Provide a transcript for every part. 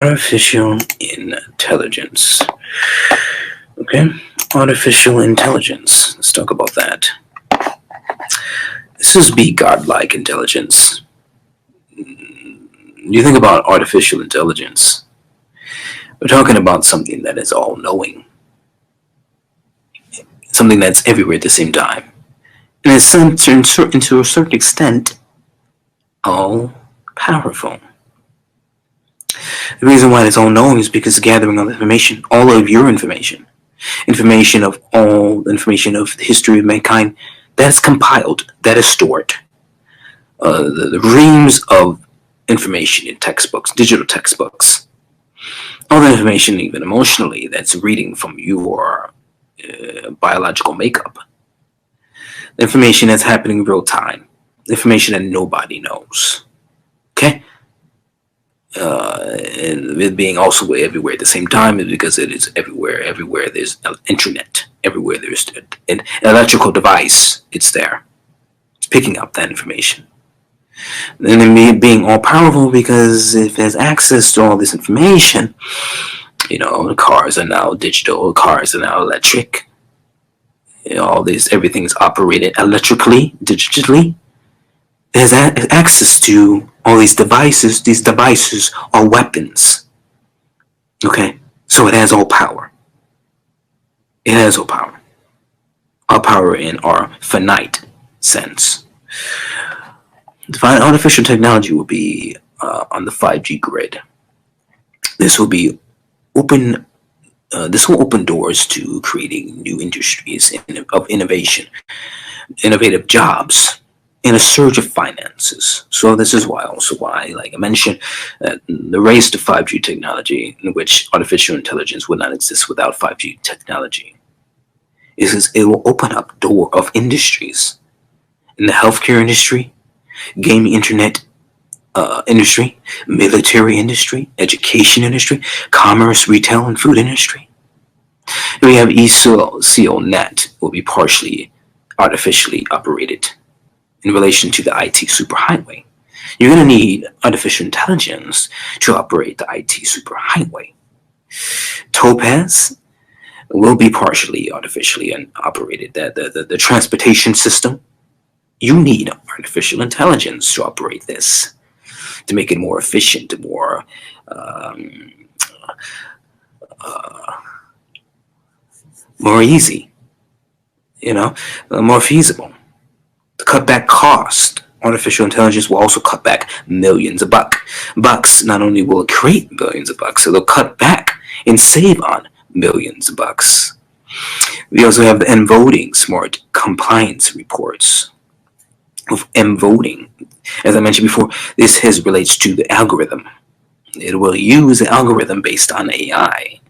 Artificial intelligence. Okay, artificial intelligence. Let's talk about that. This is be godlike intelligence. You think about artificial intelligence, we're talking about something that is all knowing, something that's everywhere at the same time. And it's to a certain extent all powerful. The reason why it's all knowing is because gathering of information, all of your information of all information of the history of mankind, that is compiled, that is stored. The reams of information in textbooks, digital textbooks, all the information, even emotionally, that's reading from your biological makeup, the information that's happening in real time, the information that nobody knows. Okay? And it being also everywhere at the same time is because it is everywhere. Everywhere there's an internet. Everywhere there's an electrical device. It's there. It's picking up that information. And then being all powerful because if it has access to all this information, the cars are now digital. Cars are now electric. All this, everything's operated electrically, digitally. It has access to all these devices. These devices are weapons. Okay? So it has all power. It has all power. All power in our finite sense. Artificial technology will be on the 5G grid. This will be open. This will open doors to creating new industries of innovation, innovative jobs, and a surge of finances. So this is why, like I mentioned, the race to 5G technology, in which artificial intelligence would not exist without 5G technology, is it will open up door of industries in the healthcare industry, gaming internet industry, military industry, education industry, commerce, retail, and food industry. We have Seoul Net will be partially artificially operated in relation to the IT superhighway. You're going to need artificial intelligence to operate the IT superhighway. Topaz will be partially artificially operated. The transportation system, you need artificial intelligence to operate this, to make it more efficient, more easy, more feasible. To cut back cost, artificial intelligence will also cut back millions of bucks. Not only will it create billions of bucks, it'll cut back and save on millions of bucks. We also have the M-voting smart compliance reports. With M-voting, as I mentioned before, this relates to the algorithm. It will use the algorithm based on AI.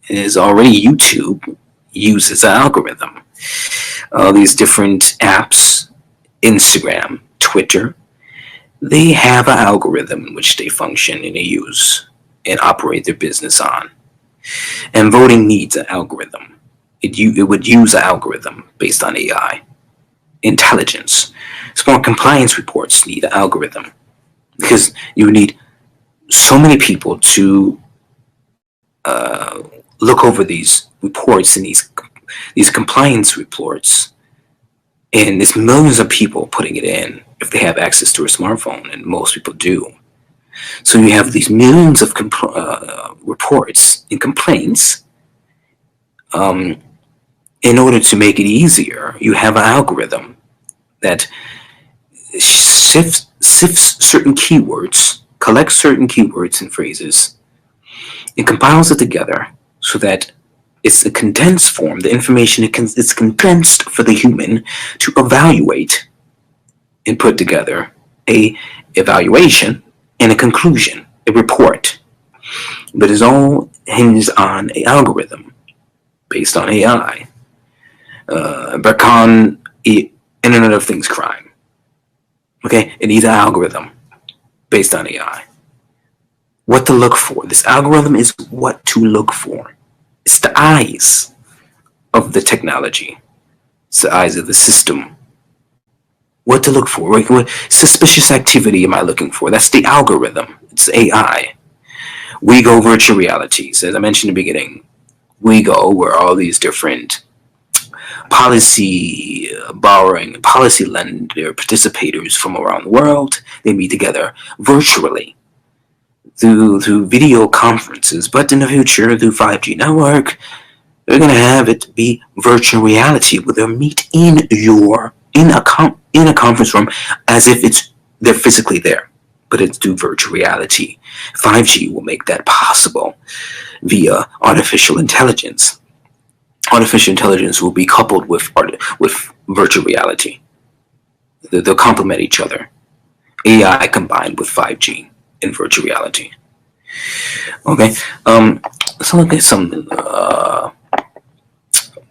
It is already YouTube uses an algorithm. These different apps, Instagram, Twitter, they have an algorithm in which they function and they use and operate their business on. And voting needs an algorithm. It would use an algorithm based on AI. Intelligence. Smart compliance reports need an algorithm because you need so many people to look over these reports and these compliance reports, and there's millions of people putting it in if they have access to a smartphone, and most people do. So you have these millions of reports and complaints. In order to make it easier, you have an algorithm that sifts certain keywords, collects certain keywords and phrases, and compiles it together so that it's a condensed form. The information it's condensed for the human to evaluate and put together a evaluation and a conclusion, a report. But it's all hinged on an algorithm based on AI. Back on Internet of Things crime. Okay, it needs an algorithm based on AI. What to look for. This algorithm is what to look for. It's the eyes of the technology. It's the eyes of the system. What to look for. What suspicious activity am I looking for? That's the algorithm. It's AI. We go virtual realities. As I mentioned in the beginning, we go where all these different policy borrowing, policy lender participators from around the world, they meet together virtually through video conferences. But in the future, through 5G network, they're gonna have it be virtual reality where they'll meet in a conference room as if they're physically there, but it's through virtual reality. 5G will make that possible via artificial intelligence. Artificial intelligence will be coupled with virtual reality. They'll complement each other. AI combined with 5G in virtual reality. Okay, let's look at some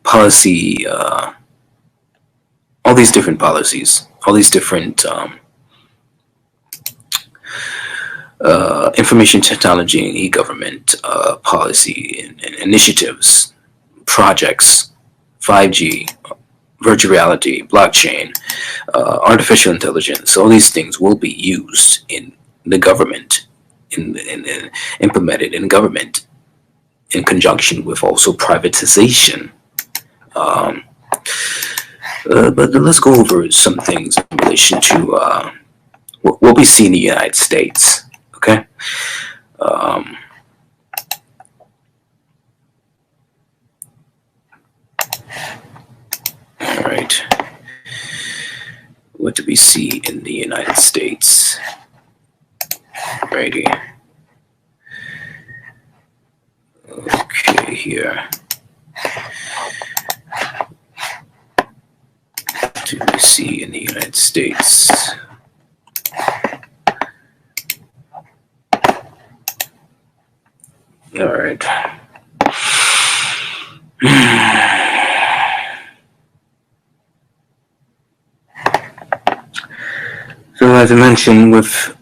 policy, all these different policies, all these different information technology and e-government policy and initiatives, projects, 5G, virtual reality, blockchain, artificial intelligence. All these things will be used in the government, implemented in government in conjunction with also privatization. But let's go over some things in relation to what we see in the United States. Okay. All right. What do we see in the United States? Righty. Okay, here. What do we see in the United States? All right. So as I mentioned, with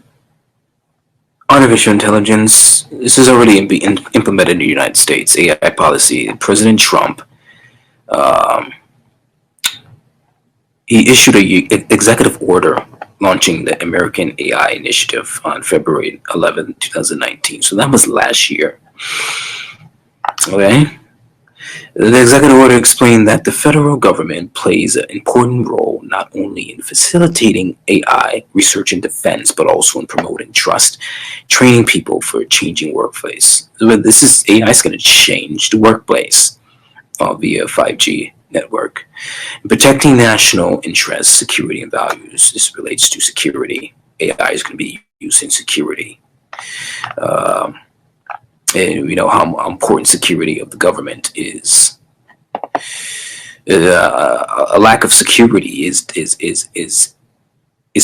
artificial intelligence, this is already implemented in the United States. AI policy. President Trump, he issued an executive order launching the American AI Initiative on February 11, 2019. So that was last year. Okay. The executive order explained that the federal government plays an important role not only in facilitating AI research and defense, but also in promoting trust, training people for a changing workplace. So this is AI is going to change the workplace via 5G network. Protecting national interests, security, and values. This relates to security. AI is going to be used in security. And we know how important security of the government is. A lack of security is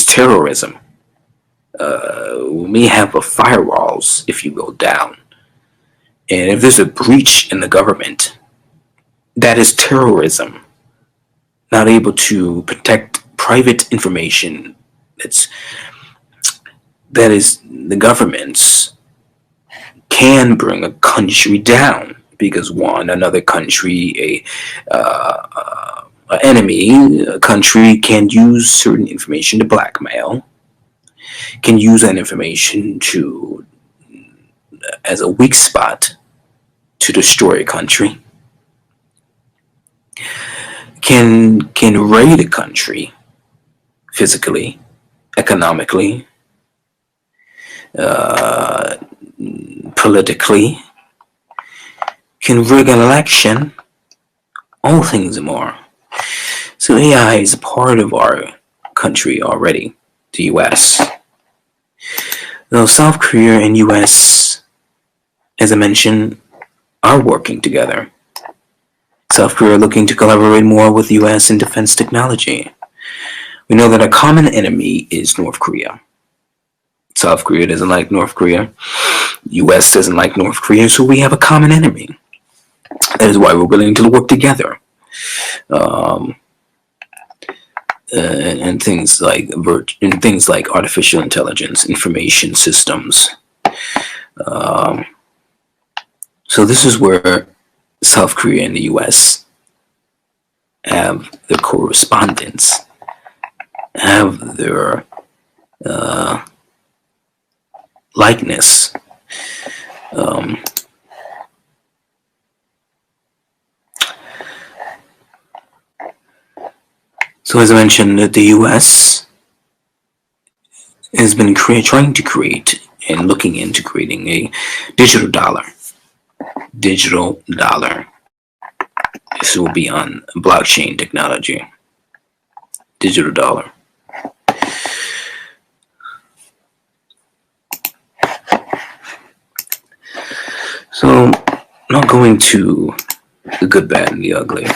terrorism. We may have firewalls, if you will, down, and if there's a breach in the government, that is terrorism. Not able to protect private information that is the government's, can bring a country down because another country, an enemy, a country can use certain information to blackmail, can use that information as a weak spot to destroy a country, can raid a country physically, economically, politically, can rig an election, all things and more. So AI is a part of our country already, the US. Though South Korea and US, as I mentioned, are working together. South Korea looking to collaborate more with the US in defense technology. We know that a common enemy is North Korea. South Korea doesn't like North Korea. US doesn't like North Korea, so we have a common enemy. That is why we're willing to work together. And things like artificial intelligence, information systems. So this is where South Korea and the US have their correspondence, have their likeness. So as I mentioned, the U.S. has been trying to create and looking into creating a digital dollar. Digital dollar. This will be on blockchain technology. Digital dollar. So, not going to the good, bad, and the ugly.